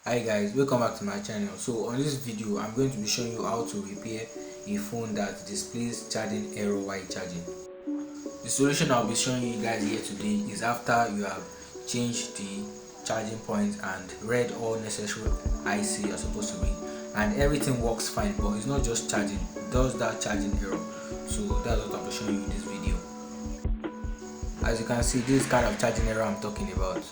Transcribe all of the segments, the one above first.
Hi guys, welcome back to my channel. So on this video I'm going to be showing you how to repair a phone that displays charging error while charging. The solution I'll be showing you guys here today is after you have changed the charging point and read all necessary IC you're supposed to read, and everything works fine, but it's not just charging, it does that charging error. So that's what I'll be showing you in this video. As you can see, this is kind of charging error I'm talking about.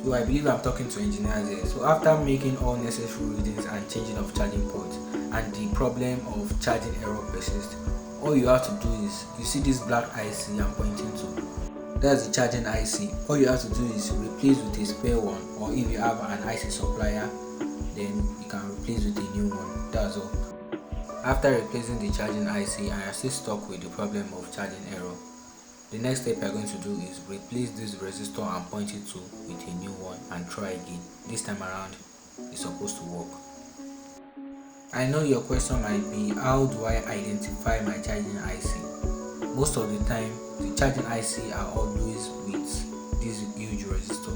So I believe I'm talking to engineers here. So after making all necessary readings and changing of charging ports, and the problem of charging error persists, all you have to do is, you see this black IC I'm pointing to, that's the charging IC. All you have to do is replace with a spare one, or if you have an IC supplier, then you can replace with a new one. That's all. After replacing the charging IC and you're still stuck with the problem of charging error, the next step you're going to do is replace this resistor and point it to with a new one and try again. This time around it's supposed to work. I know your question might be, how do I identify my charging IC? Most of the time the charging IC are always with this huge resistor.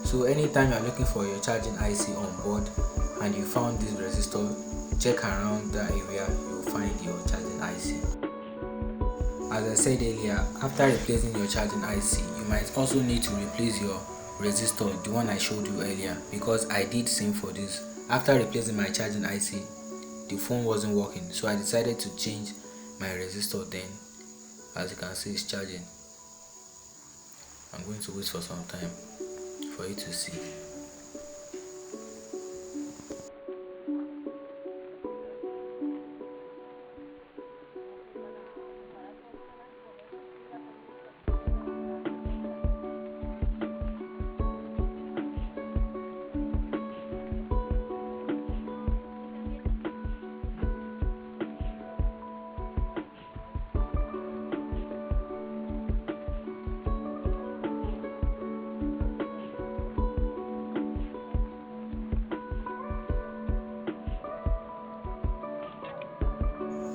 So anytime you're looking for your charging IC on board and you found this resistor, check around that area, you'll find your charging IC. As I said earlier, after replacing your charging IC, you might also need to replace your resistor, the one I showed you earlier, because I did same for this. After replacing my charging IC, the phone wasn't working, so I decided to change my resistor. Then, as you can see, it's charging. I'm going to wait for some time for you to see.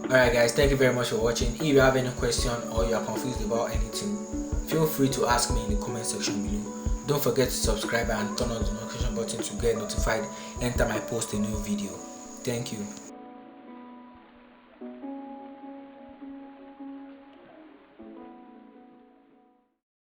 Alright guys, thank you very much for watching. If you have any question or you are confused about anything, feel free to ask me in the comment section below. Don't forget to subscribe and turn on the notification button to get notified anytime I post a new video. Thank you.